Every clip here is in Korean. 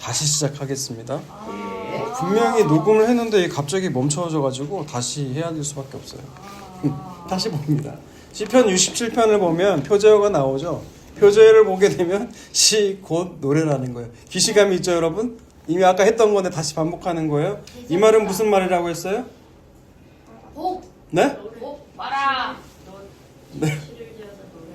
다시 시작하겠습니다. 분명히 녹음을 했는데 갑자기 멈춰져가지고 다시 해야 될 수밖에 없어요. 다시 봅니다. 시편 67편을 보면 표제어가 나오죠. 표제어를 보게 되면 시 곧 노래라는 거예요. 기시감이 있죠, 여러분? 이미 아까 했던 건데 다시 반복하는 거예요. 이 말은 무슨 말이라고 했어요? 곡. 네? 곡 말아.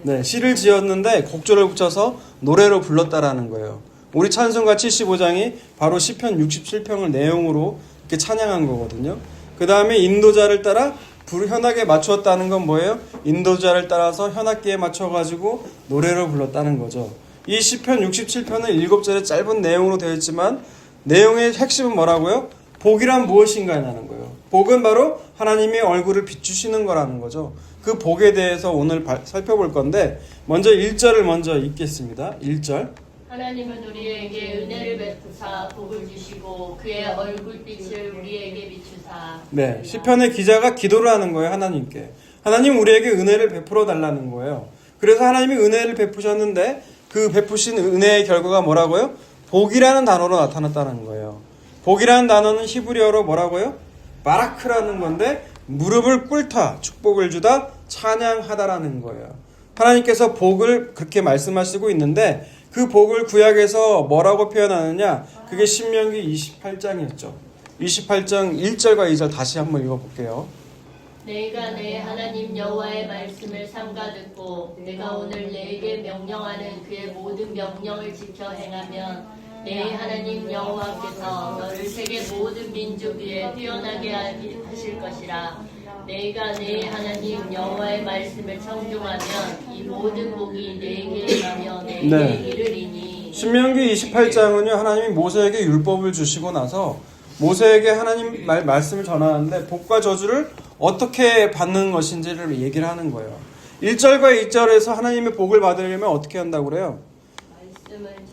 네, 시를 지었는데 곡조를 붙여서 노래로 불렀다라는 거예요. 우리 찬송가 75장이 바로 시편 67편을 내용으로 이렇게 찬양한 거거든요. 그 다음에 인도자를 따라 현악에 맞추었다는 건 뭐예요? 인도자를 따라서 현악기에 맞춰가지고 노래를 불렀다는 거죠. 이 시편 67편은 7절의 짧은 내용으로 되어 있지만 내용의 핵심은 뭐라고요? 복이란 무엇인가라는 거예요. 복은 바로 하나님의 얼굴을 비추시는 거라는 거죠. 그 복에 대해서 오늘 살펴볼 건데 먼저 1절을 먼저 읽겠습니다. 1절. 하나님은 우리에게 은혜를 베푸사 복을 주시고 그의 얼굴빛을 우리에게 비추사. 네, 시편의 기자가 기도를 하는 거예요. 하나님께. 하나님 우리에게 은혜를 베풀어 달라는 거예요. 그래서 하나님이 은혜를 베푸셨는데 그 베푸신 은혜의 결과가 뭐라고요? 복이라는 단어로 나타났다는 거예요. 복이라는 단어는 히브리어로 뭐라고요? 바라크라는 건데 무릎을 꿇다, 축복을 주다, 찬양하다라는 거예요. 하나님께서 복을 그렇게 말씀하시고 있는데 그 복을 구약에서 뭐라고 표현하느냐? 그게 신명기 28장이었죠. 28장 1절과 2절 다시 한번 읽어볼게요. 내가 내 하나님 여호와의 말씀을 삼가 듣고 내가 오늘 내게 명령하는 그의 모든 명령을 지켜 행하면 내 하나님 여호와께서 너를 세계 모든 민족 위에 뛰어나게 하실 것이라. 내가 내 하나님 여호와의 말씀을 청종하면 이 모든 복이 내게 임하며 내게 이르리니. 신명기 28장은요 하나님이 모세에게 율법을 주시고 나서 모세에게 하나님 말씀을 전하는데 복과 저주를 어떻게 받는 것인지를 얘기를 하는 거예요. 1절과 2절에서 하나님의 복을 받으려면 어떻게 한다고 그래요?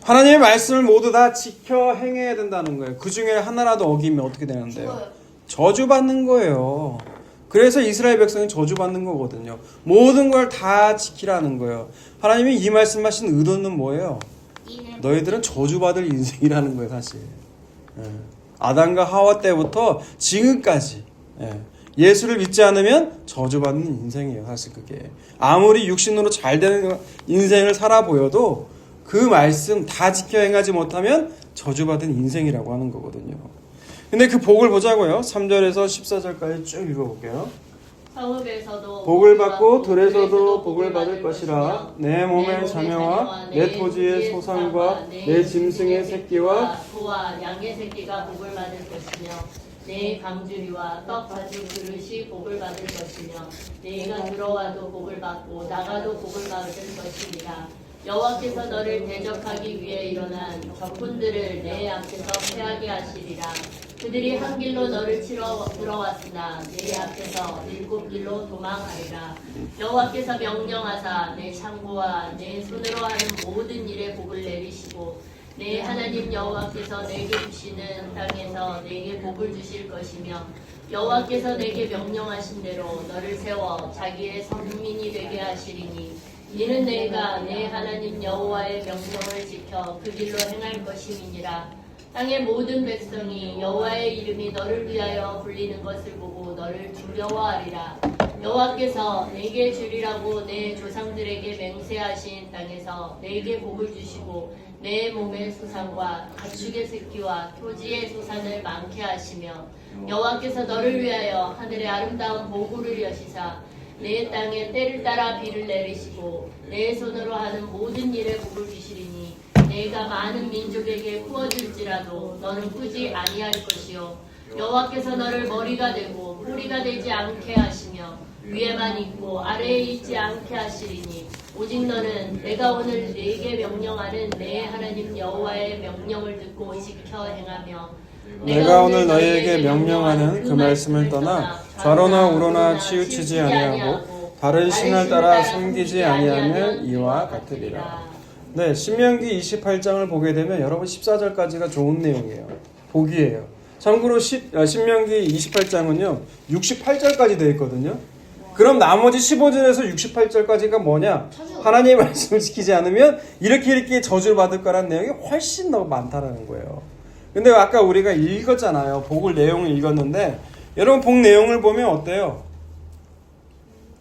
하나님의 말씀을 모두 다 지켜 행해야 된다는 거예요. 그 중에 하나라도 어기면 어떻게 되는데요? 저주받는 거예요. 그래서 이스라엘 백성이 저주받는 거거든요. 모든 걸 다 지키라는 거예요. 하나님이 이 말씀하신 의도는 뭐예요? 너희들은 저주받을 인생이라는 거예요, 사실. 아담과 하와 때부터 지금까지 예수를 믿지 않으면 저주받는 인생이에요, 사실 그게. 아무리 육신으로 잘 되는 인생을 살아 보여도 그 말씀 다 지켜 행하지 못하면 저주받은 인생이라고 하는 거거든요. 근데 그 복을 보자고요. 3절에서 14절까지 쭉 읽어볼게요. 성읍에서도 복을 받고 들에서도 복을 받을 것이라. 내 몸의 자녀와 내 토지의 소산과 내 짐승의 새끼와 소와 양의 새끼가 복을 받을 것이며 내 강주리와 떡 가죽 그릇이 복을 받을 것이며 내가 들어와도 복을 받고 나가도 복을 받을 것이니라. 여호와께서 너를 대적하기 위해 일어난 적군들을 내 앞에서 패하게 하시리라. 그들이 한 길로 너를 치러 들어왔으나 내 앞에서 7길로 도망하리라. 여호와께서 명령하사 내 창고와 내 손으로 하는 모든 일에 복을 내리시고 내 하나님 여호와께서 내게 주시는 땅에서 내게 복을 주실 것이며 여호와께서 내게 명령하신 대로 너를 세워 자기의 선민이 되게 하시리니 이는 내가 내 하나님 여호와의 명령을 지켜 그 길로 행할 것임이니라. 땅의 모든 백성이 여호와의 이름이 너를 위하여 불리는 것을 보고 너를 두려워하리라. 여호와께서 내게 주리라고 내 조상들에게 맹세하신 땅에서 내게 복을 주시고 내 몸의 소산과 가축의 새끼와 토지의 소산을 많게 하시며 여호와께서 너를 위하여 하늘의 아름다운 보구를 여시사 내 땅에 때를 따라 비를 내리시고 내 손으로 하는 모든 일에 복을 주시리니 내가 많은 민족에게 부어줄지라도 너는 꾸지 아니할 것이요 여호와께서 너를 머리가 되고 뿌리가 되지 않게 하시며 위에만 있고 아래에 있지 않게 하시리니 오직 너는 내가 오늘 네게 명령하는 내 하나님 여호와의 명령을 듣고 지켜 행하며 내가 오늘 너희에게 명령하는 그 말씀을 떠나 좌로나 우로나 치우치지 아니하고 다른 신을 따라 섬기지 아니하면 이와 같으리라. 네, 신명기 28장을 보게 되면 여러분 14절까지가 좋은 내용이에요. 복이에요. 참고로 신명기 28장은요 68절까지 되어 있거든요. 그럼 나머지 15절에서 68절까지가 뭐냐? 하나님의 말씀을 지키지 않으면 이렇게 저주를 받을 거라는 내용이 훨씬 더 많다라는 거예요. 근데 아까 우리가 읽었잖아요. 복을 내용을 읽었는데 여러분 복 내용을 보면 어때요?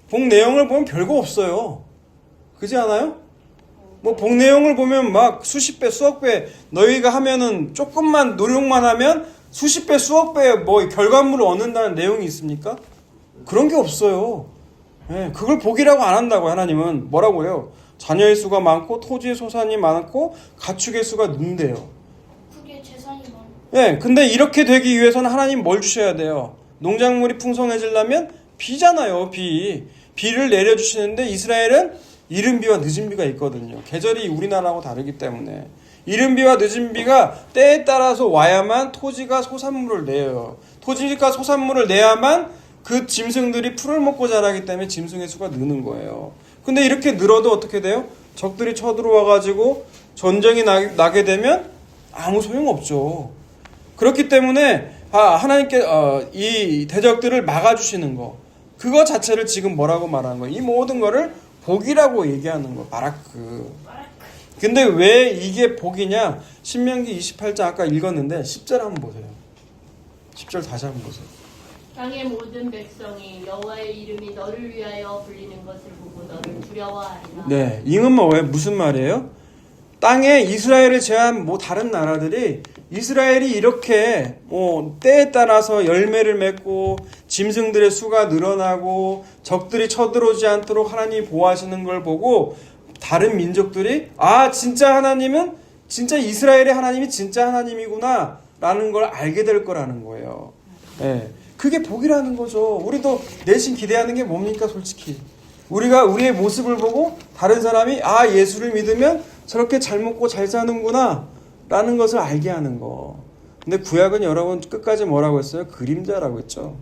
복 내용을 보면 별거 없어요. 그렇지 않아요? 뭐 복 내용을 보면 막 수십 배, 수억 배 너희가 하면은 조금만 노력만 하면 수십 배, 수억 배 뭐 결과물을 얻는다는 내용이 있습니까? 그런 게 없어요. 예, 그걸 복이라고 안 한다고 하나님은 뭐라고 해요? 자녀의 수가 많고 토지의 소산이 많고 가축의 수가 는대요. 그게 재산이 많아. 예, 근데 이렇게 되기 위해서는 하나님 뭘 주셔야 돼요? 농작물이 풍성해지려면 비잖아요, 비. 비를 내려주시는데 이스라엘은 이른 비와 늦은 비가 있거든요. 계절이 우리나라하고 다르기 때문에. 이른 비와 늦은 비가 때에 따라서 와야만 토지가 소산물을 내요. 토지가 소산물을 내야만 그 짐승들이 풀을 먹고 자라기 때문에 짐승의 수가 느는 거예요. 근데 이렇게 늘어도 어떻게 돼요? 적들이 쳐들어와가지고 전쟁이 나게 되면 아무 소용없죠. 그렇기 때문에 하나님께 이 대적들을 막아주시는 거, 그거 자체를 지금 뭐라고 말하는 거예요? 이 모든 거를 복이라고 얘기하는 거, 바라크. 근데 왜 이게 복이냐? 신명기 28장 아까 읽었는데 10절 한번 보세요. 10절 다시 한번 보세요. 땅의 모든 백성이 여호와의 이름이 너를 위하여 불리는 것을 보고 너를 두려워하리라. 네, 이건 뭐예요? 무슨 말이에요? 땅에 이스라엘을 제한 뭐 다른 나라들이 이스라엘이 이렇게 때에 따라서 열매를 맺고 짐승들의 수가 늘어나고 적들이 쳐들어오지 않도록 하나님이 보호하시는 걸 보고 다른 민족들이 진짜 하나님은 진짜 이스라엘의 하나님이 진짜 하나님이구나 라는 걸 알게 될 거라는 거예요. 네, 그게 복이라는 거죠. 우리도 내심 기대하는 게 뭡니까 솔직히. 우리가 우리의 모습을 보고 다른 사람이 예수를 믿으면 저렇게 잘 먹고 잘 사는구나 라는 것을 알게 하는 거. 근데 구약은 여러분 끝까지 뭐라고 했어요? 그림자라고 했죠.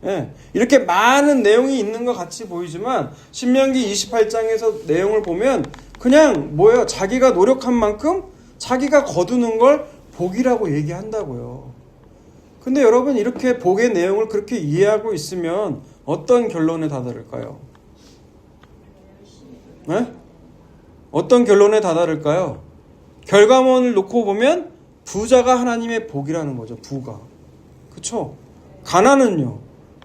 예, 이렇게 많은 내용이 있는 것 같이 보이지만 신명기 28장에서 내용을 보면 그냥 뭐예요? 자기가 노력한 만큼 자기가 거두는 걸 복이라고 얘기한다고요. 근데 여러분 이렇게 복의 내용을 그렇게 이해하고 있으면 어떤 결론에 다다를까요? 네? 어떤 결론에 다다를까요? 결과물을 놓고 보면 부자가 하나님의 복이라는 거죠. 부가. 그쵸? 가난은요.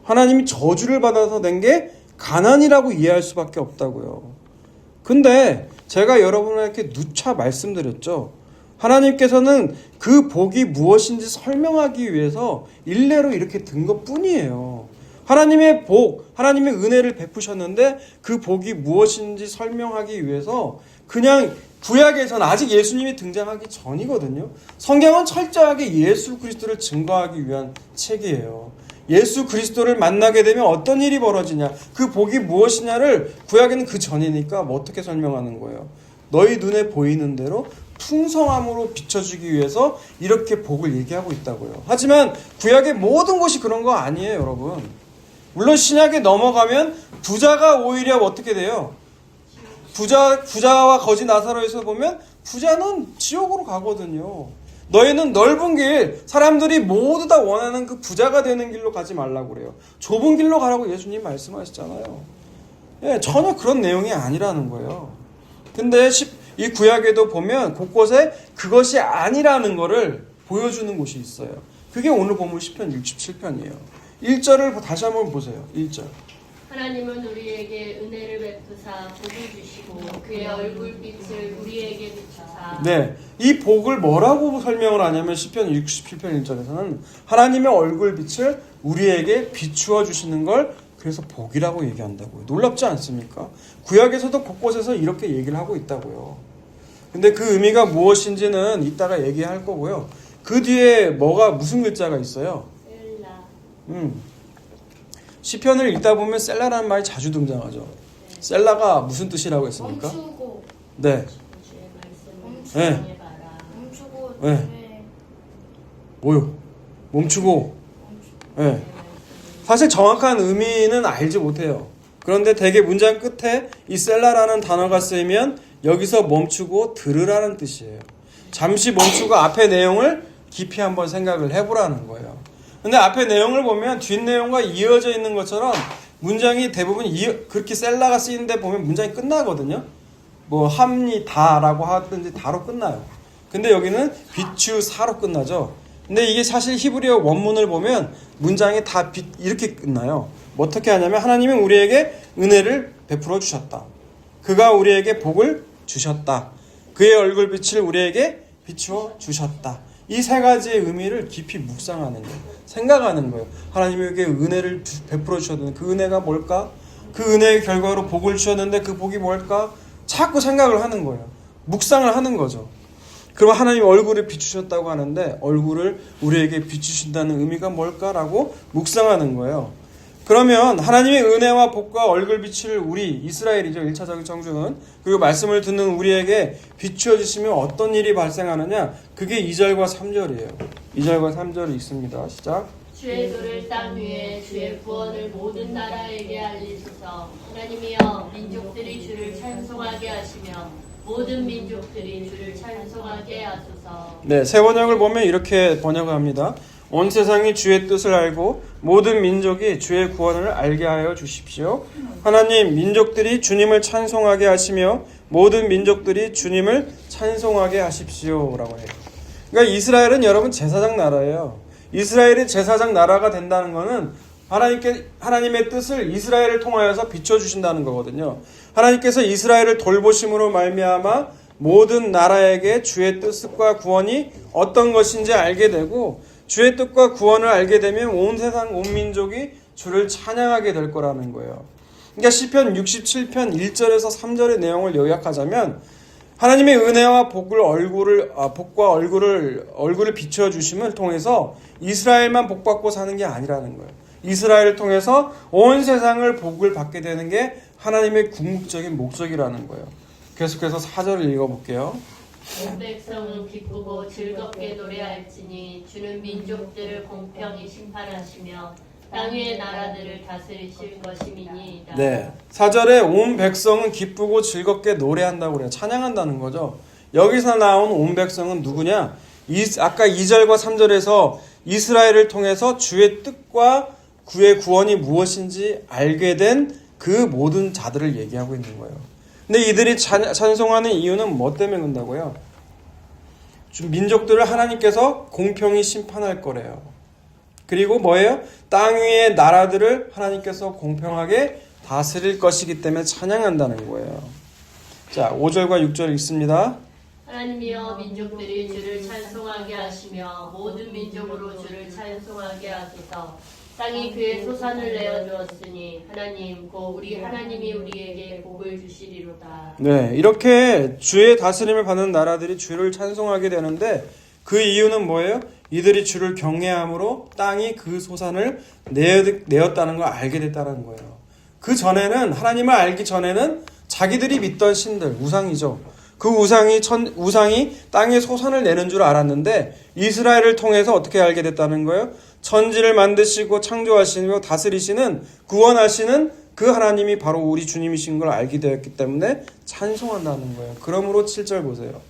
하나님이 저주를 받아서 낸 게 가난이라고 이해할 수밖에 없다고요. 근데 제가 여러분에게 누차 말씀드렸죠. 하나님께서는 그 복이 무엇인지 설명하기 위해서 일례로 이렇게 든 것뿐이에요. 하나님의 복, 하나님의 은혜를 베푸셨는데 그 복이 무엇인지 설명하기 위해서 그냥 구약에서는 아직 예수님이 등장하기 전이거든요. 성경은 철저하게 예수 그리스도를 증거하기 위한 책이에요. 예수 그리스도를 만나게 되면 어떤 일이 벌어지냐, 그 복이 무엇이냐를 구약에는 그 전이니까 어떻게 설명하는 거예요? 너희 눈에 보이는 대로 풍성함으로 비춰주기 위해서 이렇게 복을 얘기하고 있다고요. 하지만 구약의 모든 것이 그런 거 아니에요, 여러분. 물론 신약에 넘어가면 부자가 오히려 어떻게 돼요? 부자와 거지 나사로에서 보면 부자는 지옥으로 가거든요. 너희는 넓은 길, 사람들이 모두 다 원하는 그 부자가 되는 길로 가지 말라고 그래요. 좁은 길로 가라고 예수님 말씀하시잖아요. 예, 전혀 그런 내용이 아니라는 거예요. 근데 이 구약에도 보면 곳곳에 그것이 아니라는 거를 보여주는 곳이 있어요. 그게 오늘 본문 시편 67편이에요. 1절을 다시 한번 보세요. 1절. 하나님은 우리에게 은혜를 베푸사 복을 주시고 그의 얼굴빛을 우리에게 비추사. 네, 이 복을 뭐라고 설명을 하냐면 시편 67편 1절에서는 하나님의 얼굴빛을 우리에게 비추어 주시는 걸 그래서 복이라고 얘기한다고요. 놀랍지 않습니까? 구약에서도 곳곳에서 이렇게 얘기를 하고 있다고요. 근데 그 의미가 무엇인지는 이따가 얘기할 거고요. 그 뒤에 무슨 글자가 있어요? 셀라. 시편을 읽다 보면 셀라라는 말이 자주 등장하죠. 셀라가 무슨 뜻이라고 했습니까? 멈추고. 네. 주의 말씀을 멈추고. 네. 정해봐라. 멈추고. 네. 뭐요? 멈추고. 네. 주의 말씀을 사실 정확한 의미는 알지 못해요. 그런데 대개 문장 끝에 이 셀라라는 단어가 쓰이면 여기서 멈추고 들으라는 뜻이에요. 잠시 멈추고 앞의 내용을 깊이 한번 생각을 해보라는 거예요. 근데 앞에 내용을 보면 뒷 내용과 이어져 있는 것처럼 문장이 대부분 그렇게 셀라가 쓰이는데 보면 문장이 끝나거든요. 뭐 합니다라고 하든지 다로 끝나요. 근데 여기는 비추사로 끝나죠. 근데 이게 사실 히브리어 원문을 보면 문장이 다 이렇게 끝나요. 뭐 어떻게 하냐면 하나님은 우리에게 은혜를 베풀어 주셨다. 그가 우리에게 복을 주셨다. 그의 얼굴빛을 우리에게 비추어 주셨다. 이 세 가지의 의미를 깊이 묵상하는 거예요. 생각하는 거예요. 하나님에게 은혜를 베풀어 주셨는데 그 은혜가 뭘까? 그 은혜의 결과로 복을 주셨는데 그 복이 뭘까? 자꾸 생각을 하는 거예요. 묵상을 하는 거죠. 그럼 하나님 얼굴을 비추셨다고 하는데 얼굴을 우리에게 비추신다는 의미가 뭘까라고 묵상하는 거예요. 그러면 하나님의 은혜와 복과 얼굴빛을 우리 이스라엘이죠. 1차적인 청중은. 그리고 말씀을 듣는 우리에게 비추어 주시면 어떤 일이 발생하느냐. 그게 2절과 3절이에요. 2절과 3절이 있습니다. 시작. 주의 도를 땅 위에 주의 구원을 모든 나라에게 알리소서. 하나님이여 민족들이 주를 찬송하게 하시며 모든 민족들이 주를 찬송하게 하소서. 네, 새 번역을 보면 이렇게 번역합니다. 온 세상이 주의 뜻을 알고 모든 민족이 주의 구원을 알게 하여 주십시오. 하나님, 민족들이 주님을 찬송하게 하시며 모든 민족들이 주님을 찬송하게 하십시오라고 해요. 그러니까 이스라엘은 여러분 제사장 나라예요. 이스라엘이 제사장 나라가 된다는 것은 하나님의 뜻을 이스라엘을 통하여서 비춰주신다는 거거든요. 하나님께서 이스라엘을 돌보심으로 말미암아 모든 나라에게 주의 뜻과 구원이 어떤 것인지 알게 되고 주의 뜻과 구원을 알게 되면 온 세상 온 민족이 주를 찬양하게 될 거라는 거예요. 그러니까 시편 67편 1절에서 3절의 내용을 요약하자면 하나님의 은혜와 복과 얼굴을 비춰 주심을 통해서 이스라엘만 복받고 사는 게 아니라는 거예요. 이스라엘을 통해서 온 세상을 복을 받게 되는 게 하나님의 궁극적인 목적이라는 거예요. 계속해서 4절을 읽어볼게요. 온 백성은 기쁘고 즐겁게 노래할지니 주는 민족들을 공평히 심판하시며 땅 위의 나라들을 다스리실 것임이니이다. 네, 4절에 온 백성은 기쁘고 즐겁게 노래한다고 그래요. 찬양한다는 거죠. 여기서 나온 온 백성은 누구냐? 아까 2절과 3절에서 이스라엘을 통해서 주의 뜻과 그의 구원이 무엇인지 알게 된 그 모든 자들을 얘기하고 있는 거예요. 근데 이들이 찬송하는 이유는 뭐 때문에 그런다고요? 민족들을 하나님께서 공평히 심판할 거래요. 그리고 뭐예요? 땅 위의 나라들을 하나님께서 공평하게 다스릴 것이기 때문에 찬양한다는 거예요. 자, 5절과 6절 읽습니다. 하나님이여 민족들이 주를 찬송하게 하시며 모든 민족으로 주를 찬송하게 하소서. 땅이 그의 소산을 내어 주었으니 하나님 곧 우리 하나님이 우리에게 복을 주시리로다. 네, 이렇게 주의 다스림을 받는 나라들이 주를 찬송하게 되는데 그 이유는 뭐예요? 이들이 주를 경외함으로 땅이 그 소산을 내었다는 걸 알게 됐다는 거예요. 그 전에는 하나님을 알기 전에는 자기들이 믿던 신들, 우상이죠. 그 우상이 땅에 소산을 내는 줄 알았는데 이스라엘을 통해서 어떻게 알게 됐다는 거예요? 천지를 만드시고 창조하시고 다스리시는 구원하시는 그 하나님이 바로 우리 주님이신 걸 알게 되었기 때문에 찬송한다는 거예요. 그러므로 7절 보세요.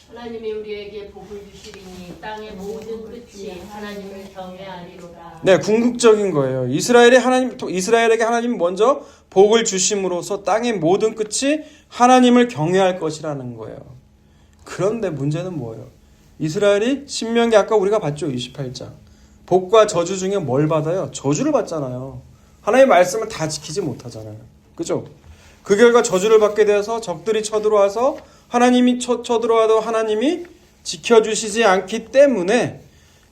하나님이 우리에게 복을 주시리니 땅의 모든 끝이 하나님을 경외하리로다. 네, 궁극적인 거예요. 이스라엘에게 하나님 먼저 복을 주심으로써 땅의 모든 끝이 하나님을 경외할 것이라는 거예요. 그런데 문제는 뭐예요? 이스라엘이 신명기 아까 우리가 봤죠. 28장. 복과 저주 중에 뭘 받아요? 저주를 받잖아요. 하나님의 말씀을 다 지키지 못하잖아요. 그죠? 그 결과 저주를 받게 되어서 적들이 쳐들어와서 하나님이 쳐들어와도 하나님이 지켜주시지 않기 때문에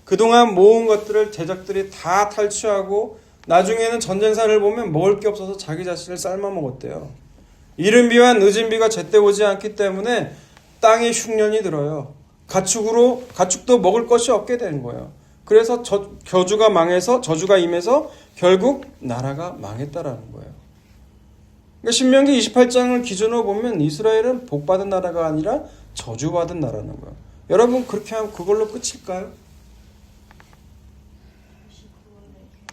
그동안 모은 것들을 제적들이 다 탈취하고 나중에는 전쟁사를 보면 먹을 게 없어서 자기 자신을 삶아 먹었대요. 이른 비와 늦은 비가 제때 오지 않기 때문에 땅에 흉년이 들어요. 가축도 먹을 것이 없게 된 거예요. 그래서 저주가 임해서 결국 나라가 망했다라는 거예요. 그러니까 신명기 28장을 기준으로 보면 이스라엘은 복받은 나라가 아니라 저주받은 나라는 거예요. 여러분 그렇게 하면 그걸로 끝일까요?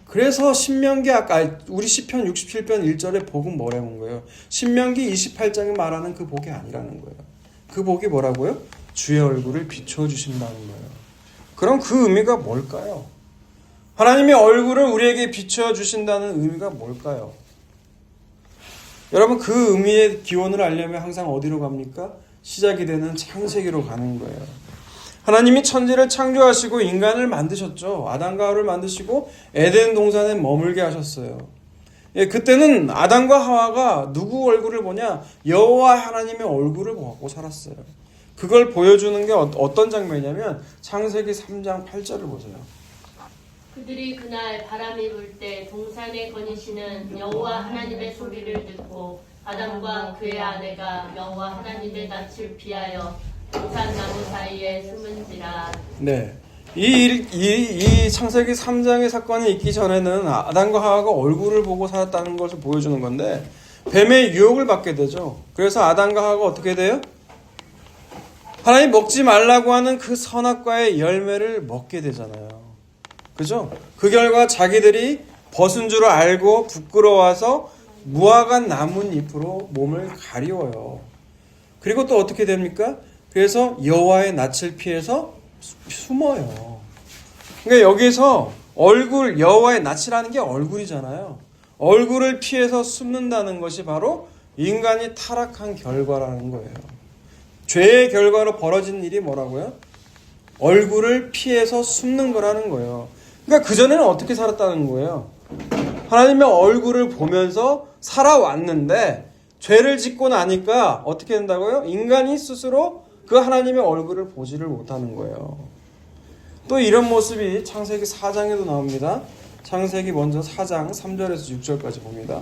그래서 신명기 아까 우리 시편 67편 1절에 복은 뭐라는 거예요? 신명기 28장이 말하는 그 복이 아니라는 거예요. 그 복이 뭐라고요? 주의 얼굴을 비춰 주신다는 거예요. 그럼 그 의미가 뭘까요? 하나님의 얼굴을 우리에게 비춰 주신다는 의미가 뭘까요? 여러분, 그 의미의 기원을 알려면 항상 어디로 갑니까? 시작이 되는 창세기로 가는 거예요. 하나님이 천지를 창조하시고 인간을 만드셨죠. 아담과 하와를 만드시고 에덴 동산에 머물게 하셨어요. 예, 그때는 아담과 하와가 누구 얼굴을 보냐? 여호와 하나님의 얼굴을 보고 살았어요. 그걸 보여주는 게 어떤 장면이냐면 창세기 3장 8절을 보세요. 그들이 그날 바람이 불 때 동산에 거니시는 여호와 하나님의 소리를 듣고 아담과 그의 아내가 여호와 하나님의 낯을 피하여 동산 나무 사이에 숨은지라. 네. 이 창세기 3장의 사건이 있기 전에는 아담과 하와가 얼굴을 보고 살았다는 것을 보여주는 건데 뱀의 유혹을 받게 되죠. 그래서 아담과 하와가 어떻게 돼요? 하나님 먹지 말라고 하는 그 선악과의 열매를 먹게 되잖아요. 그죠? 그 결과 자기들이 벗은 줄 알고 부끄러워서 무화과 나뭇잎으로 몸을 가리워요. 그리고 또 어떻게 됩니까? 그래서 여호와의 낯을 피해서 숨어요. 그러니까 여기서 얼굴, 여호와의 낯이라는 게 얼굴이잖아요. 얼굴을 피해서 숨는다는 것이 바로 인간이 타락한 결과라는 거예요. 죄의 결과로 벌어진 일이 뭐라고요? 얼굴을 피해서 숨는 거라는 거예요. 그러니까 그전에는 어떻게 살았다는 거예요? 하나님의 얼굴을 보면서 살아왔는데 죄를 짓고 나니까 어떻게 된다고요? 인간이 스스로 그 하나님의 얼굴을 보지를 못하는 거예요. 또 이런 모습이 창세기 4장에도 나옵니다. 창세기 먼저 4장 3절에서 6절까지 봅니다.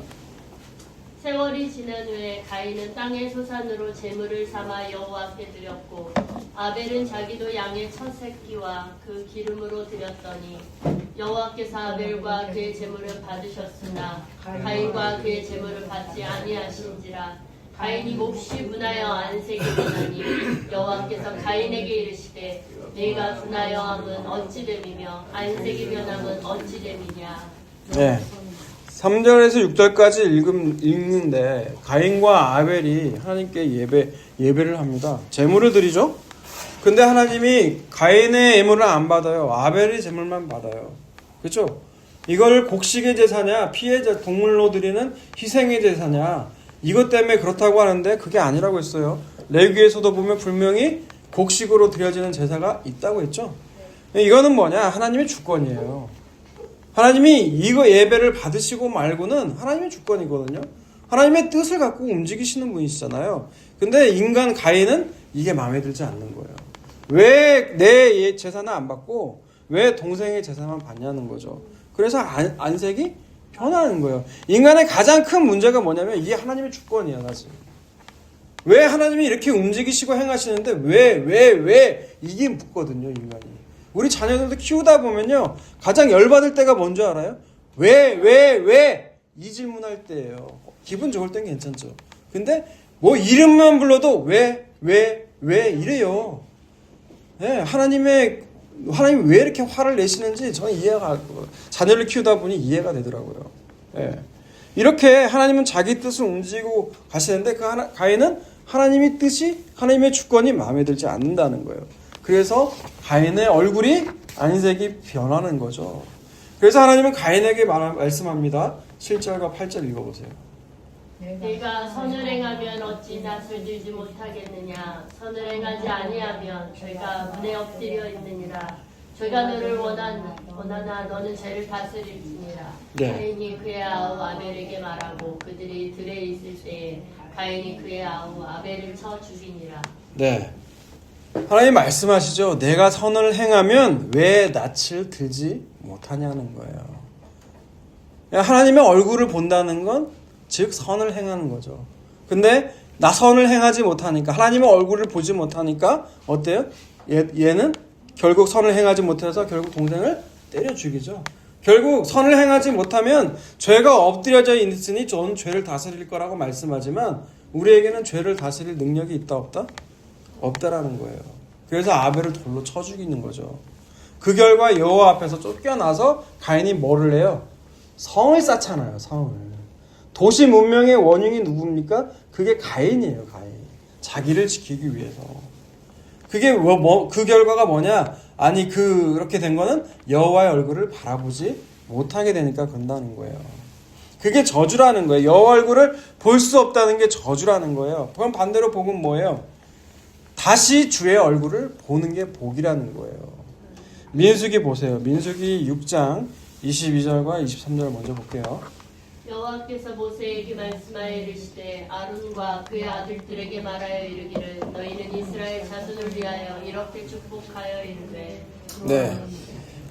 세월이 지난 후에 가인은 땅의 소산으로 제물을 삼아 여호와께 드렸고 아벨은 자기도 양의 첫 새끼와 그 기름으로 드렸더니 여호와께서 아벨과 그의 제물을 받으셨으나 가인과 그의 제물을 받지 아니하신지라. 가인이 몹시 분하여 안색이 변하니 여호와께서 가인에게 이르시되 네가 분하여 함은 어찌 됨이며 안색이 변함은 어찌 됨이냐. 네. 3절에서 6절까지 읽는데 가인과 아벨이 하나님께 예배를 합니다. 제물을 드리죠. 근데 하나님이 가인의 예물을 안 받아요. 아벨의 제물만 받아요. 그렇죠? 이걸 곡식의 제사냐 피의 동물로 드리는 희생의 제사냐 이것 때문에 그렇다고 하는데 그게 아니라고 했어요. 레위기에서도 보면 분명히 곡식으로 드려지는 제사가 있다고 했죠. 이거는 뭐냐? 하나님의 주권이에요. 하나님이 이거 예배를 받으시고 말고는 하나님의 주권이거든요. 하나님의 뜻을 갖고 움직이시는 분이시잖아요. 근데 인간 가인은 이게 마음에 들지 않는 거예요. 왜 내 제사는 안 받고 왜 동생의 제사만 받냐는 거죠. 그래서 안색이 변하는 거예요. 인간의 가장 큰 문제가 뭐냐면 이게 하나님의 주권이야, 사실. 왜 하나님이 이렇게 움직이시고 행하시는데 왜 이게 묻거든요, 인간이. 우리 자녀들도 키우다 보면요. 가장 열받을 때가 뭔지 알아요? 왜? 이 질문할 때예요. 기분 좋을 땐 괜찮죠. 근데 뭐 이름만 불러도 왜 이래요. 네, 하나님이 왜 이렇게 화를 내시는지 저는 자녀를 키우다 보니 이해가 되더라고요. 네. 이렇게 하나님은 자기 뜻을 움직이고 가시는데 그 가인은 하나님의 뜻이 하나님의 주권이 마음에 들지 않는다는 거예요. 그래서 가인의 얼굴이 안색이 변하는 거죠. 그래서 하나님은 가인에게 말씀합니다. 7절과 8절 읽어보세요. 네가 선을 행하면 어찌 낯을 들지 못하겠느냐. 선을 행하지 아니하면 죄가 문에 엎드려 있느니라. 죄가 너를 원하나 너는 죄를 다스릴지니라. 네. 가인이 그의 아우 아벨에게 말하고 그들이 들에 있을 때에 가인이 그의 아우 아벨을 쳐 죽이니라. 네. 하나님 말씀하시죠. 내가 선을 행하면 왜 낯을 들지 못하냐는 거예요. 하나님의 얼굴을 본다는 건 즉 선을 행하는 거죠. 근데 나 선을 행하지 못하니까 하나님의 얼굴을 보지 못하니까 어때요? 얘는 결국 선을 행하지 못해서 결국 동생을 때려 죽이죠. 결국 선을 행하지 못하면 죄가 엎드려져 있으니 저는 죄를 다스릴 거라고 말씀하지만 우리에게는 죄를 다스릴 능력이 있다 없다? 없다라는 거예요. 그래서 아벨을 돌로 쳐 죽이는 거죠. 그 결과 여호와 앞에서 쫓겨나서 가인이 뭐를 해요? 성을 쌓잖아요. 성을. 도시 문명의 원흉이 누굽니까? 그게 가인이에요. 가인. 자기를 지키기 위해서. 그게 그 결과가 뭐냐? 아니 그렇게 된 거는 여호와의 얼굴을 바라보지 못하게 되니까 그런다는 거예요. 그게 저주라는 거예요. 여호와 얼굴을 볼 수 없다는 게 저주라는 거예요. 그럼 반대로 복은 뭐예요? 다시 주의 얼굴을 보는 게 복이라는 거예요. 민수기 보세요. 민수기 6장 22절과 23절 먼저 볼게요. 여호와께서 모세에게 말씀하여 이르시되 아론과 그의 아들들에게 말하여 이르기를 너희는 이스라엘 자손을 위하여 이렇게 축복하여 이르되. 네.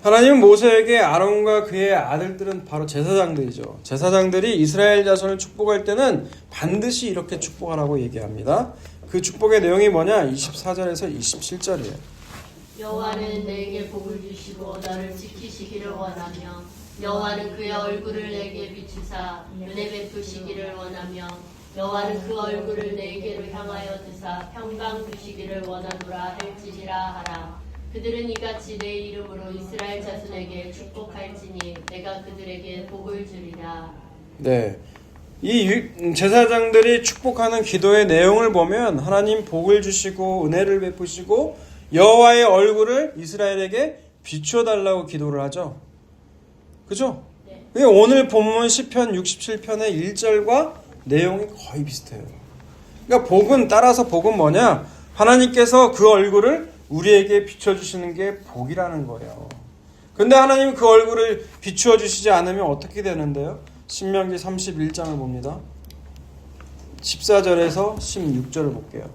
하나님은 모세에게 아론과 그의 아들들은 바로 제사장들이죠. 제사장들이 이스라엘 자손을 축복할 때는 반드시 이렇게 축복하라고 얘기합니다. 그 축복의 내용이 뭐냐? 24절에서 27절이에요. 여호와는 내게 복을 주시고 너를 지키시기를 원하며 여호와는 그의 얼굴을 내게 비추사 은혜 베푸시기를 원하며 여호와는 그 얼굴을 내게로 향하여 드사 평강 주시기를 원하노라 할지니라 하라. 그들은 이같이 내 이름으로 이스라엘 자손에게 축복할지니 내가 그들에게 복을 주리라. 네. 이 제사장들이 축복하는 기도의 내용을 보면 하나님 복을 주시고 은혜를 베푸시고 여호와의 얼굴을 이스라엘에게 비추어 달라고 기도를 하죠. 그죠? 네. 오늘 본문 시편 67편의 1절과 내용이 거의 비슷해요. 그러니까 복은 따라서 복은 뭐냐? 하나님께서 그 얼굴을 우리에게 비춰주시는 게 복이라는 거예요. 근데 하나님이 그 얼굴을 비추어 주시지 않으면 어떻게 되는데요? 신명기 31장을 봅니다. 14절에서 16절을 볼게요.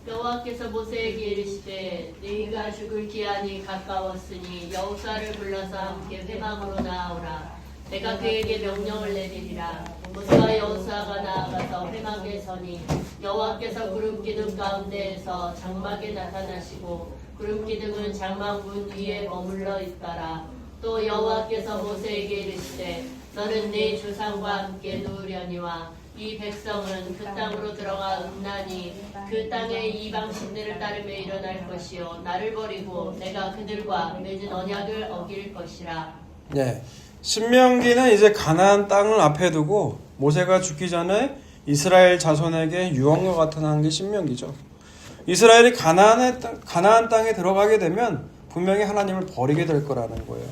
여호와께서 모세에게 이르시되 네가 죽을 기한이 가까웠으니 여호수아를 불러서 함께 회막으로 나아오라. 내가 그에게 명령을 내리리라. 모세와 여호수아가 나아가서 회막에 서니 여호와께서 구름 기둥 가운데에서 장막에 나타나시고 구름 기둥은 장막 문 위에 머물러 있더라. 또 여호와께서 모세에게 이르시되 너는 네 조상과 함께 누우려니와 이 백성은 그 땅으로 들어가 음란히 그 땅의 이방신들을 따르며 일어날 것이요 나를 버리고 내가 그들과 맺은 언약을 어길 것이라. 네. 신명기는 이제 가나안 땅을 앞에 두고 모세가 죽기 전에 이스라엘 자손에게 유언과 같은 한 게 신명기죠. 이스라엘이 가나안 땅에 들어가게 되면 분명히 하나님을 버리게 될 거라는 거예요.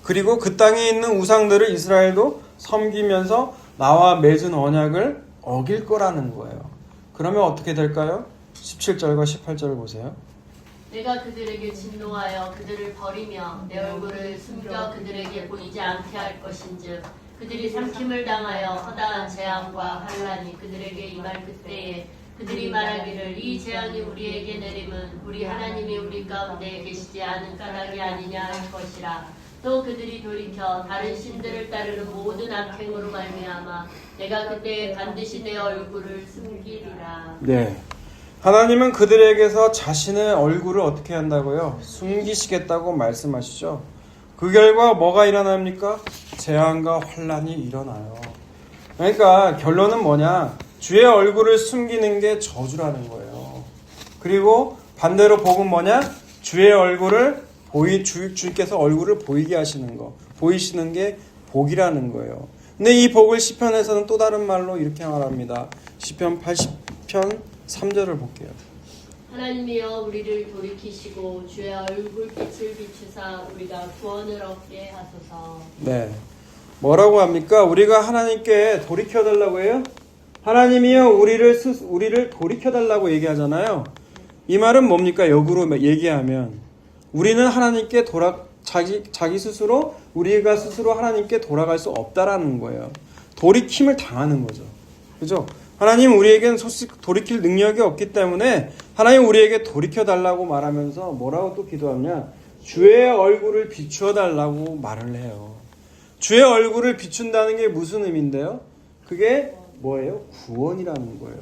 그리고 그 땅에 있는 우상들을 이스라엘도 섬기면서 나와 맺은 언약을 어길 거라는 거예요. 그러면 어떻게 될까요? 17절과 18절을 보세요. 내가 그들에게 진노하여 그들을 버리며 내 얼굴을 숨겨 그들에게 보이지 않게 할 것인즉 그들이 삼킴을 당하여 허다한 재앙과 환란이 그들에게 임할 그때에 그들이 말하기를 이 재앙이 우리에게 내림은 우리 하나님이 우리 가운데 계시지 않은 까닭이 아니냐 할 것이라. 또 그들이 돌이켜 다른 신들을 따르는 모든 악행으로 말미암아 내가 그때 반드시 내 얼굴을 숨기리라. 네. 하나님은 그들에게서 자신의 얼굴을 어떻게 한다고요? 숨기시겠다고 말씀하시죠. 그 결과 뭐가 일어납니까? 재앙과 환란이 일어나요. 그러니까 결론은 뭐냐? 주의 얼굴을 숨기는 게 저주라는 거예요. 그리고 반대로 복은 뭐냐? 주의 얼굴을 주께서 얼굴을 보이게 하시는 거, 보이시는 게 복이라는 거예요. 근데 이 복을 시편에서는 또 다른 말로 이렇게 말합니다. 시편 80편 3절을 볼게요. 하나님이여 우리를 돌이키시고 주의 얼굴빛을 비추사 우리가 구원을 얻게 하소서. 네. 뭐라고 합니까? 우리가 하나님께 돌이켜달라고 해요? 하나님이여 우리를 돌이켜달라고 얘기하잖아요. 이 말은 뭡니까? 역으로 얘기하면 우리는 하나님께 자기 스스로 우리가 스스로 하나님께 돌아갈 수 없다라는 거예요. 돌이킴을 당하는 거죠. 그죠? 하나님 우리에겐 돌이킬 능력이 없기 때문에 하나님 우리에게 돌이켜달라고 말하면서 뭐라고 또 기도하냐? 주의 얼굴을 비추어 달라고 말을 해요. 주의 얼굴을 비춘다는 게 무슨 의미인데요? 그게 뭐예요? 구원이라는 거예요.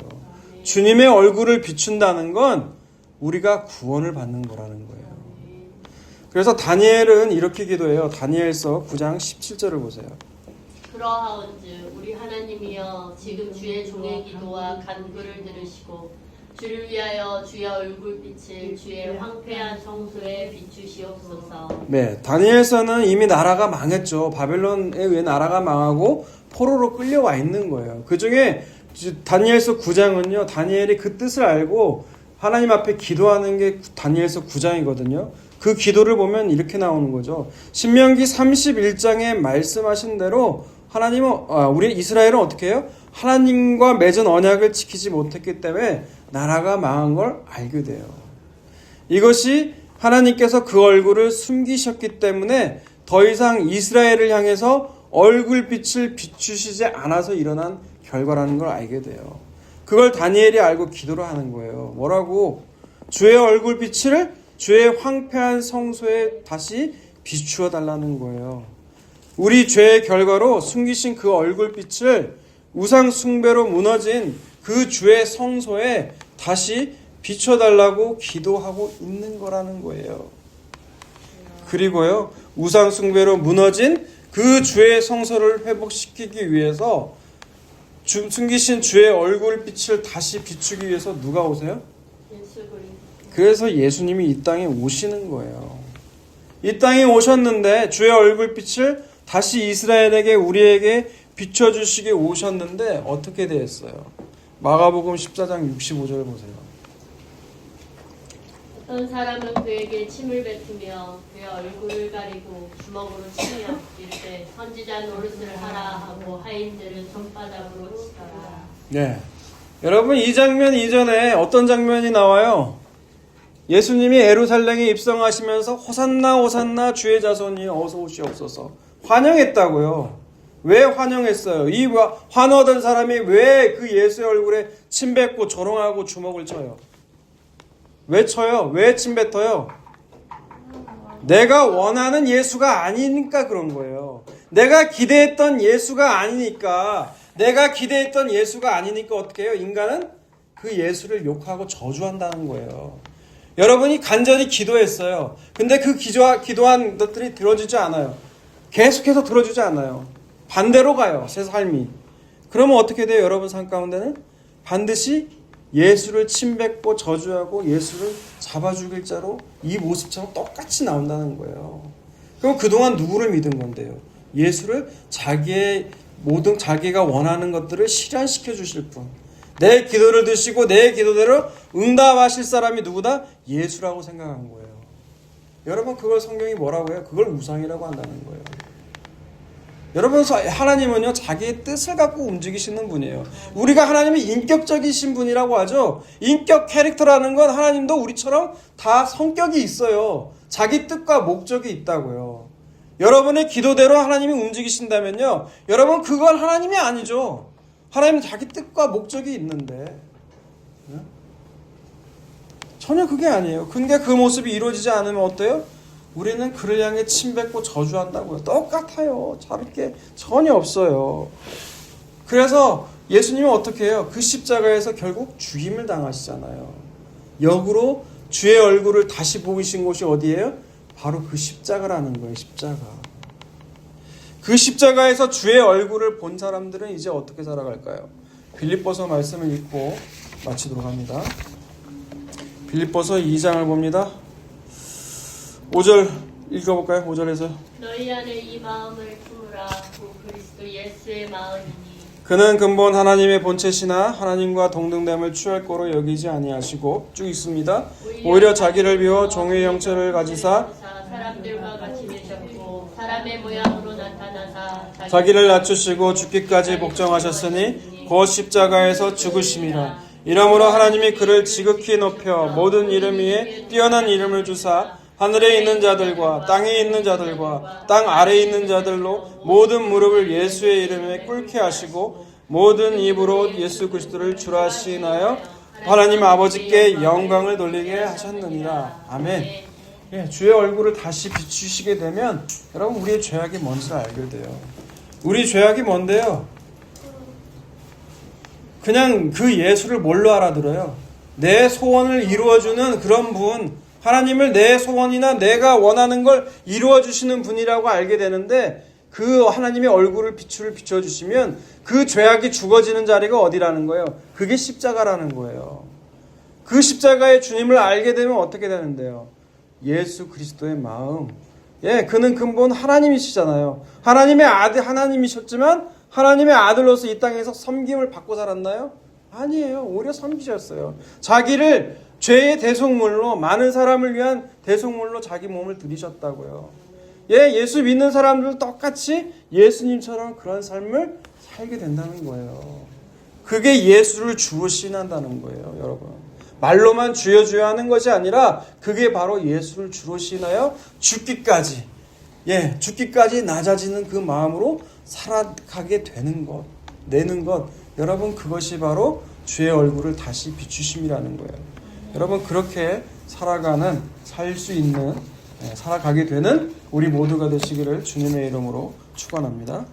주님의 얼굴을 비춘다는 건 우리가 구원을 받는 거라는 거예요. 그래서 다니엘은 이렇게 기도해요. 다니엘서 9장 17절을 보세요. 그러하온즉 우리 하나님이여 지금 주의 종의 기도와 간구를 들으시고 주를 위하여 주의 얼굴빛을 주의 황폐한 성소에 비추시옵소서. 네, 다니엘서는 이미 나라가 망했죠. 바벨론에 의해 나라가 망하고 포로로 끌려와 있는 거예요. 그 중에 다니엘서 9장은요. 다니엘이 그 뜻을 알고 하나님 앞에 기도하는 게 다니엘서 9장이거든요. 그 기도를 보면 이렇게 나오는 거죠. 신명기 31장에 말씀하신 대로 우리 이스라엘은 어떻게 해요? 하나님과 맺은 언약을 지키지 못했기 때문에 나라가 망한 걸 알게 돼요. 이것이 하나님께서 그 얼굴을 숨기셨기 때문에 더 이상 이스라엘을 향해서 얼굴빛을 비추시지 않아서 일어난 결과라는 걸 알게 돼요. 그걸 다니엘이 알고 기도를 하는 거예요. 뭐라고? 주의 얼굴빛을 주의 황폐한 성소에 다시 비추어 달라는 거예요. 우리 죄의 결과로 숨기신 그 얼굴빛을 우상 숭배로 무너진 그 주의 성소에 다시 비춰달라고 기도하고 있는 거라는 거예요. 그리고요, 우상 숭배로 무너진 그 주의 성소를 회복시키기 위해서 숨기신 주의 얼굴빛을 다시 비추기 위해서 누가 오세요? 그래서 예수님이 이 땅에 오시는 거예요. 이 땅에 오셨는데 주의 얼굴빛을 다시 이스라엘에게 우리에게 비춰주시게 오셨는데 어떻게 되었어요? 마가복음 14장 65절 보세요. 어떤 사람은 그에게 침을 뱉으며 그의 얼굴을 가리고 주먹으로 치며 이르되 선지자 노릇을 하라 하고 하인들을 손바닥으로 치더라. 네, 여러분 이 장면 이전에 어떤 장면이 나와요? 예수님이 예루살렘에 입성하시면서 호산나 호산나 주의 자손이 어서 오시옵소서 환영했다고요. 왜 환영했어요? 이 환호하던 사람이 왜 그 예수의 얼굴에 침 뱉고 조롱하고 주먹을 쳐요? 왜 쳐요? 왜 침 뱉어요? 내가 원하는 예수가 아니니까 그런 거예요. 내가 기대했던 예수가 아니니까 어떻게 해요? 인간은 그 예수를 욕하고 저주한다는 거예요. 여러분이 간절히 기도했어요. 근데 그 기도한 것들이 들어주지 않아요. 계속해서 들어주지 않아요. 반대로 가요. 새 삶이. 그러면 어떻게 돼요? 여러분 삶 가운데는 반드시 예수를 침뱉고 저주하고 예수를 잡아 죽일 자로 이 모습처럼 똑같이 나온다는 거예요. 그럼 그동안 누구를 믿은 건데요? 예수를 자기가 원하는 것들을 실현시켜 주실 분. 내 기도를 드시고 내 기도대로 응답하실 사람이 누구다? 예수라고 생각한 거예요. 여러분 그걸 성경이 뭐라고 해요? 그걸 우상이라고 한다는 거예요. 여러분 하나님은요 자기의 뜻을 갖고 움직이시는 분이에요. 우리가 하나님이 인격적이신 분이라고 하죠. 인격 캐릭터라는 건 하나님도 우리처럼 다 성격이 있어요. 자기 뜻과 목적이 있다고요. 여러분의 기도대로 하나님이 움직이신다면요 여러분 그건 하나님이 아니죠. 하나님은 자기 뜻과 목적이 있는데 전혀 그게 아니에요. 근데 그 모습이 이루어지지 않으면 어때요? 우리는 그를 향해 침뱉고 저주한다고요. 똑같아요. 다를 게 전혀 없어요. 그래서 예수님은 어떻게 해요? 그 십자가에서 결국 죽임을 당하시잖아요. 역으로 주의 얼굴을 다시 보이신 곳이 어디예요? 바로 그 십자가라는 거예요. 십자가. 그 십자가에서 주의 얼굴을 본 사람들은 이제 어떻게 살아갈까요? 빌립보서 말씀을 읽고 마치도록 합니다. 빌립보서 2장을 봅니다. 5절 읽어볼까요? 5절에서 너희 안에 이 마음을 품으라. 그 그리스도 예수의 마음이니 그는 근본 하나님의 본체시나 하나님과 동등됨을 취할 거로 여기지 아니하시고 쭉 있습니다. 오히려 자기를 비워 종의 형체를 가지사 사람들과 같이 되셨고 사람의 모양으로 나타나사 자기를 낮추시고 죽기까지 복종하셨으니 그 십자가에서 죽으심이라. 이러므로 하나님이 그를 지극히 높여 모든 이름 위에 뛰어난 이름을 주사 하늘에 있는 자들과 땅에 있는 자들과 땅 아래에 있는 자들로 모든 무릎을 예수의 이름에 꿇게 하시고 모든 입으로 예수 그리스도를 주라 시인하여 하나님 아버지께 영광을 돌리게 하셨느니라. 아멘. 예, 주의 얼굴을 다시 비추시게 되면 여러분 우리의 죄악이 뭔지를 알게 돼요. 우리 죄악이 뭔데요? 그냥 그 예수를 뭘로 알아들어요? 내 소원을 이루어주는 그런 분, 하나님을 내 소원이나 내가 원하는 걸 이루어주시는 분이라고 알게 되는데 그 하나님의 얼굴을 비춰주시면 그 죄악이 죽어지는 자리가 어디라는 거예요? 그게 십자가라는 거예요. 그 십자가의 주님을 알게 되면 어떻게 되는데요? 예수 그리스도의 마음. 예, 그는 근본 하나님이시잖아요. 하나님의 아들 하나님이셨지만 하나님의 아들로서 이 땅에서 섬김을 받고 살았나요? 아니에요. 오히려 섬기셨어요. 자기를 죄의 대속물로 많은 사람을 위한 대속물로 자기 몸을 들이셨다고요. 예수 믿는 사람들 똑같이 예수님처럼 그런 삶을 살게 된다는 거예요. 그게 예수를 주로 신한다는 거예요, 여러분. 말로만 주여 주여 하는 것이 아니라 그게 바로 예수를 주로 신하여 죽기까지 낮아지는 그 마음으로 살아가게 되는 것, 내는 것. 여러분, 그것이 바로 주의 얼굴을 다시 비추심이라는 거예요. 여러분, 그렇게 살 수 있는, 살아가게 되는 우리 모두가 되시기를 주님의 이름으로 축원합니다.